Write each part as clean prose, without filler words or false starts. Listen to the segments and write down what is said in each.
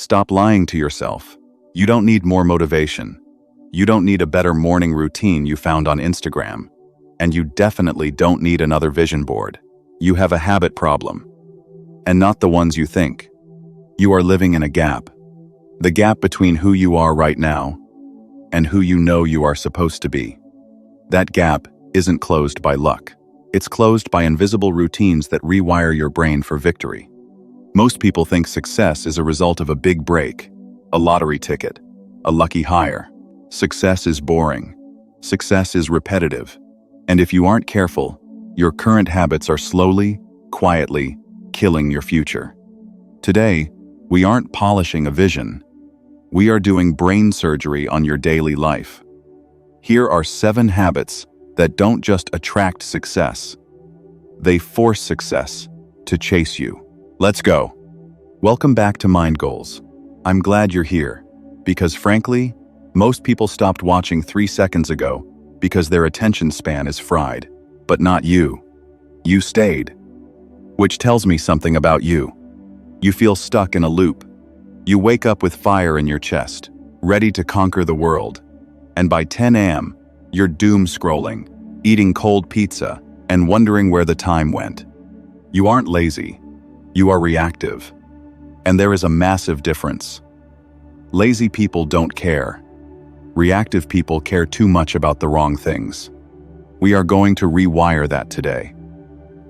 Stop lying to yourself. You don't need more motivation. You don't need a better morning routine you found on Instagram. And you definitely don't need another vision board. You have a habit problem. And not the ones you think. You are living in a gap. The gap between who you are right now and who you know you are supposed to be. That gap isn't closed by luck. It's closed by invisible routines that rewire your brain for victory. Most people think success is a result of a big break, a lottery ticket, a lucky hire. Success is boring. Success is repetitive. And if you aren't careful, your current habits are slowly, quietly, killing your future. Today, we aren't polishing a vision. We are doing brain surgery on your daily life. Here are 7 habits that don't just attract success. They force success to chase you. Let's go. Welcome back to Mind Goals. I'm glad you're here, because frankly, most people stopped watching 3 seconds ago because their attention span is fried. But not you. You stayed. Which tells me something about you. You feel stuck in a loop. You wake up with fire in your chest, ready to conquer the world. And by 10 a.m., you're doom scrolling, eating cold pizza, and wondering where the time went. You aren't lazy. You are reactive. And there is a massive difference. Lazy people don't care. Reactive people care too much about the wrong things. We are going to rewire that today.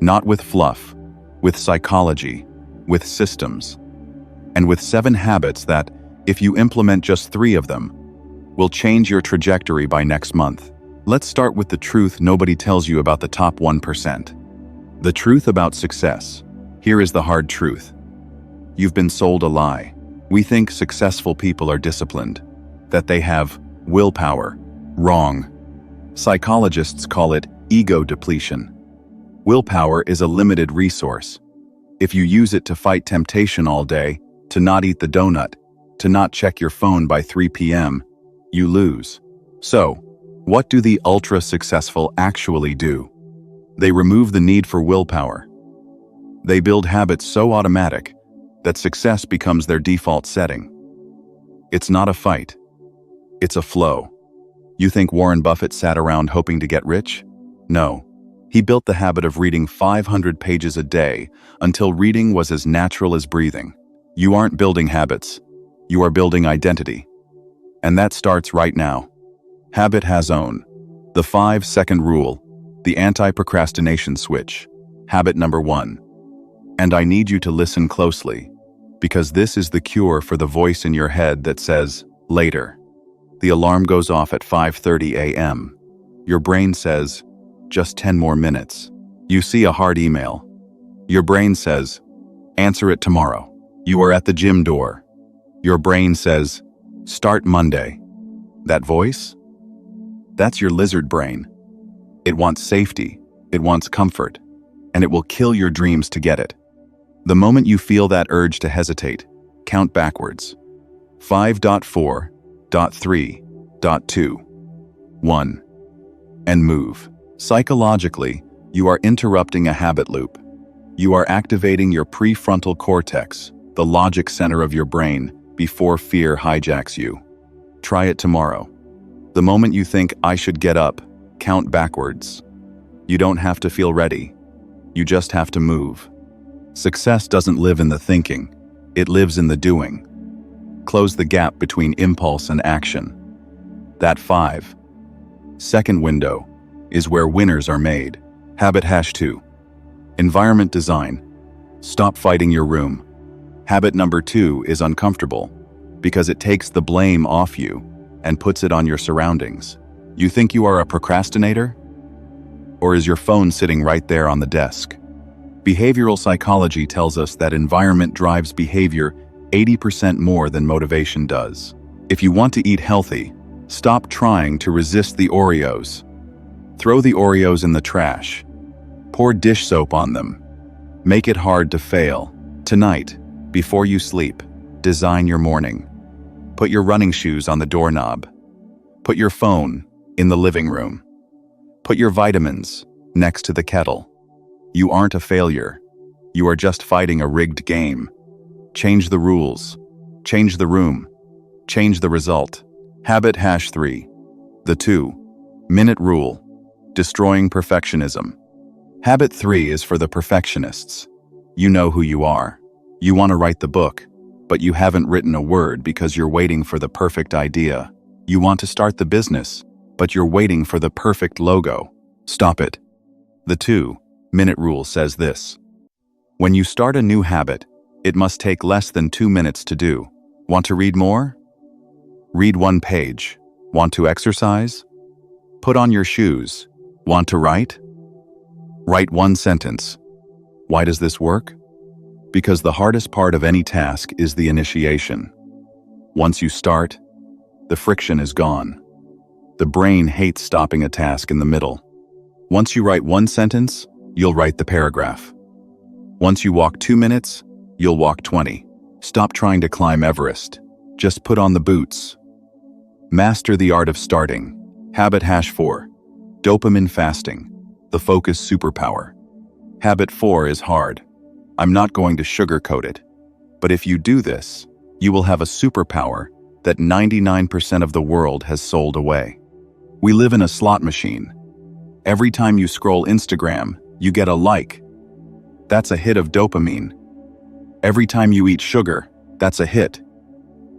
Not with fluff, with psychology, with systems, and with 7 habits that, if you implement just 3 of them, will change your trajectory by next month. Let's start with the truth nobody tells you about the top 1%. The truth about success. Here is the hard truth. You've been sold a lie. We think successful people are disciplined, that they have willpower. Wrong. Psychologists call it ego depletion. Willpower is a limited resource. If you use it to fight temptation all day, to not eat the donut, to not check your phone by 3 p.m., you lose. So, what do the ultra-successful actually do? They remove the need for willpower. They build habits so automatic that success becomes their default setting. It's not a fight. It's a flow. You think Warren Buffett sat around hoping to get rich? No. He built the habit of reading 500 pages a day until reading was as natural as breathing. You aren't building habits. You are building identity. And that starts right now. Habit has own. The 5-second rule. The anti-procrastination switch. Habit number 1. And I need you to listen closely, because this is the cure for the voice in your head that says, later. The alarm goes off at 5:30 a.m. Your brain says, just 10 more minutes. You see a hard email. Your brain says, answer it tomorrow. You are at the gym door. Your brain says, start Monday. That voice? That's your lizard brain. It wants safety, it wants comfort, and it will kill your dreams to get it. The moment you feel that urge to hesitate, count backwards. 5.4.3.2 1. And move. Psychologically, you are interrupting a habit loop. You are activating your prefrontal cortex, the logic center of your brain, before fear hijacks you. Try it tomorrow. The moment you think, I should get up, count backwards. You don't have to feel ready. You just have to move. Success doesn't live in the thinking. It lives in the doing. Close the gap between impulse and action. That 5-second window is where winners are made. Habit #2. Environment design. Stop fighting your room. Habit number 2 is uncomfortable because it takes the blame off you and puts it on your surroundings. You think you are a procrastinator? Or is your phone sitting right there on the desk? Behavioral psychology tells us that environment drives behavior 80% more than motivation does. If you want to eat healthy, stop trying to resist the Oreos. Throw the Oreos in the trash. Pour dish soap on them. Make it hard to fail. Tonight, before you sleep, design your morning. Put your running shoes on the doorknob. Put your phone in the living room. Put your vitamins next to the kettle. You aren't a failure. You are just fighting a rigged game. Change the rules. Change the room. Change the result. Habit hash 3. The 2-minute rule. Destroying perfectionism. Habit 3 is for the perfectionists. You know who you are. You want to write the book, but you haven't written a word because you're waiting for the perfect idea. You want to start the business, but you're waiting for the perfect logo. Stop it. The 2-minute rule says this. When you start a new habit, it must take less than 2 minutes to do. Want to read more? Read 1 page. Want to exercise? Put on your shoes. Want to write? Write 1 sentence. Why does this work? Because the hardest part of any task is the initiation. Once you start, the friction is gone. The brain hates stopping a task in the middle. Once you write 1 sentence, you'll write the paragraph. Once you walk 2 minutes, you'll walk 20. Stop trying to climb Everest. Just put on the boots. Master the art of starting. Habit hash 4. Dopamine fasting. The focus superpower. Habit 4 is hard. I'm not going to sugarcoat it. But if you do this, you will have a superpower that 99% of the world has sold away. We live in a slot machine. Every time you scroll Instagram, you get a like. That's a hit of dopamine. Every time you eat sugar, that's a hit.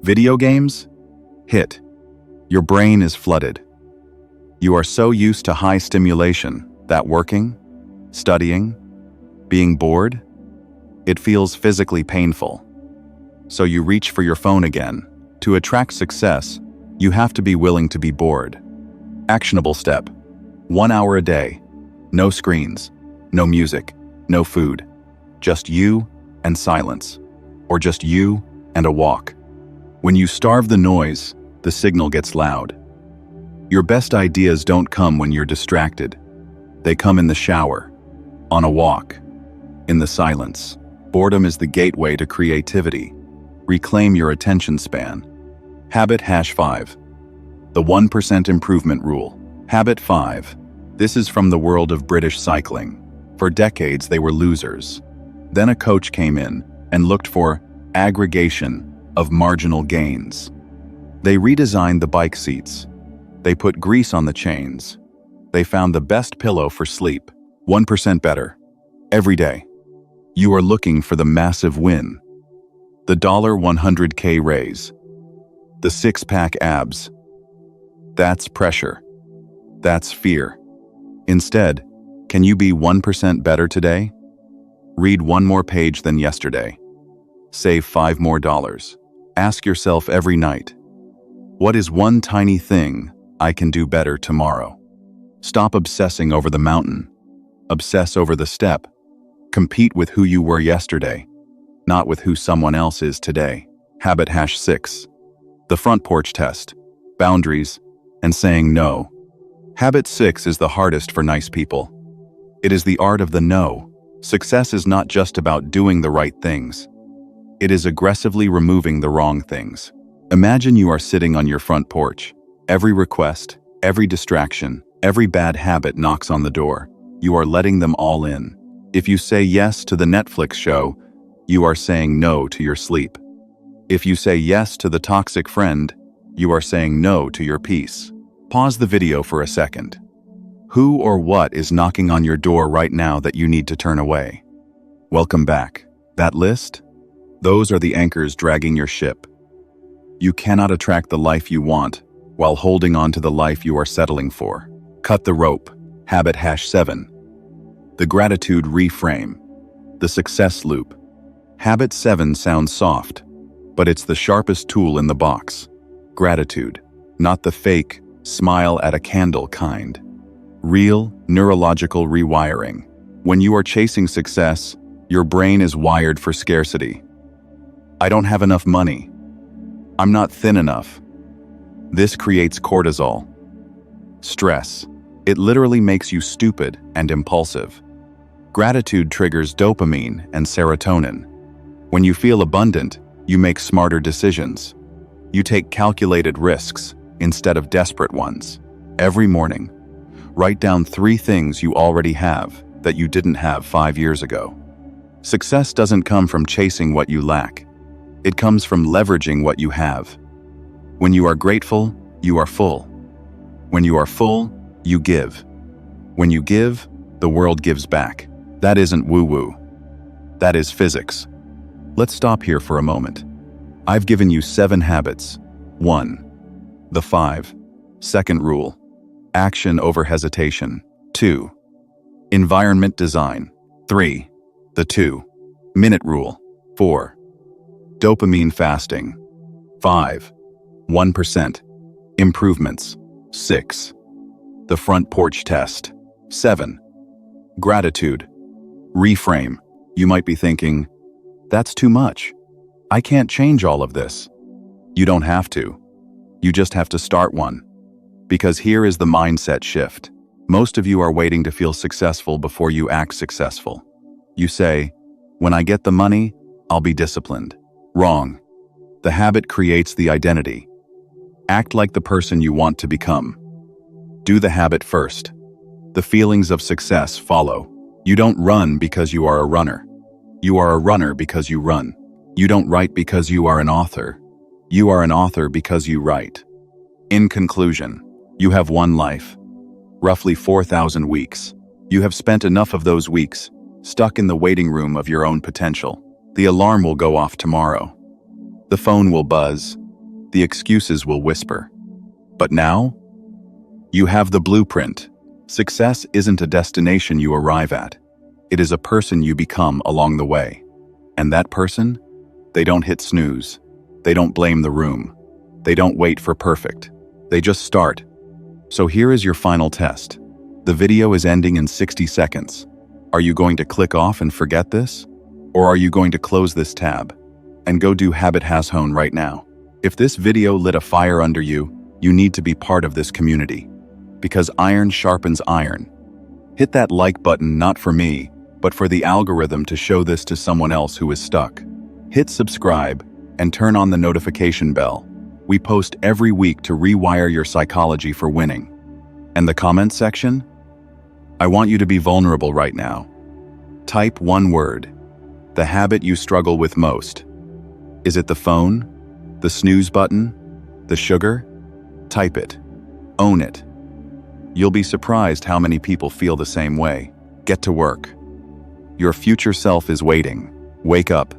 Video games? Hit. Your brain is flooded. You are so used to high stimulation that working, studying, being bored, it feels physically painful. So you reach for your phone again. To attract success, you have to be willing to be bored. Actionable step. 1 hour a day. No screens, no music, no food. Just you and silence. Or just you and a walk. When you starve the noise, the signal gets loud. Your best ideas don't come when you're distracted. They come in the shower, on a walk, in the silence. Boredom is the gateway to creativity. Reclaim your attention span. Habit hash 5. The 1% improvement rule. Habit 5. This is from the world of British cycling. For decades they were losers. Then a coach came in and looked for aggregation of marginal gains. They redesigned the bike seats. They put grease on the chains. They found the best pillow for sleep. 1% better. Every day. You are looking for the massive win. The $100K raise. The 6-pack abs. That's pressure. That's fear. Instead, can you be 1% better today? Read 1 more page than yesterday. Save $5 more. Ask yourself every night, what is one tiny thing I can do better tomorrow? Stop obsessing over the mountain. Obsess over the step. Compete with who you were yesterday, not with who someone else is today. Habit hash 6. The Front-Porch Test. Boundaries and saying no. Habit 6 is the hardest for nice people. It is the art of the no. Success is not just about doing the right things. It is aggressively removing the wrong things. Imagine you are sitting on your front porch. Every request, every distraction, every bad habit knocks on the door. You are letting them all in. If you say yes to the Netflix show, you are saying no to your sleep. If you say yes to the toxic friend, you are saying no to your peace. Pause the video for a second. Who or what is knocking on your door right now that you need to turn away? Welcome back. That list? Those are the anchors dragging your ship. You cannot attract the life you want while holding on to the life you are settling for. Cut the rope. Habit hash 7. The Gratitude Reframe. The Success Loop. Habit 7 sounds soft, but it's the sharpest tool in the box. Gratitude, not the fake, smile at a candle kind. Real, neurological rewiring. When you are chasing success, your brain is wired for scarcity. I don't have enough money. I'm not thin enough. This creates cortisol. Stress. It literally makes you stupid and impulsive. Gratitude triggers dopamine and serotonin. When you feel abundant, you make smarter decisions. You take calculated risks instead of desperate ones. Every morning, write down 3 things you already have that you didn't have 5 years ago. Success doesn't come from chasing what you lack. It comes from leveraging what you have. When you are grateful, you are full. When you are full, you give. When you give, the world gives back. That isn't woo-woo. That is physics. Let's stop here for a moment. I've given you 7 habits. 1. The 5-second rule. Action over hesitation. 2. Environment design. 3. The 2-minute rule. 4. Dopamine fasting. 5. 1% improvements. 6. The Front-Porch Test. 7. Gratitude Reframe. You might be thinking, that's too much. I can't change all of this. You don't have to. You just have to start one. Because here is the mindset shift. Most of you are waiting to feel successful before you act successful. You say, when I get the money, I'll be disciplined. Wrong. The habit creates the identity. Act like the person you want to become. Do the habit first. The feelings of success follow. You don't run because you are a runner. You are a runner because you run. You don't write because you are an author. You are an author because you write. In conclusion, you have one life. Roughly 4,000 weeks. You have spent enough of those weeks stuck in the waiting room of your own potential. The alarm will go off tomorrow. The phone will buzz. The excuses will whisper. But now, you have the blueprint. Success isn't a destination you arrive at. It is a person you become along the way. And that person? They don't hit snooze. They don't blame the room. They don't wait for perfect. They just start. So here is your final test. The video is ending in 60 seconds. Are you going to click off and forget this? Or are you going to close this tab and go do Habit Has Hone right now? If this video lit a fire under you, you need to be part of this community. Because iron sharpens iron. Hit that like button not for me, but for the algorithm to show this to someone else who is stuck. Hit subscribe and turn on the notification bell. We post every week to rewire your psychology for winning. And the comment section? I want you to be vulnerable right now. Type one word. The habit you struggle with most. Is it the phone? The snooze button? The sugar? Type it. Own it. You'll be surprised how many people feel the same way. Get to work. Your future self is waiting. Wake up.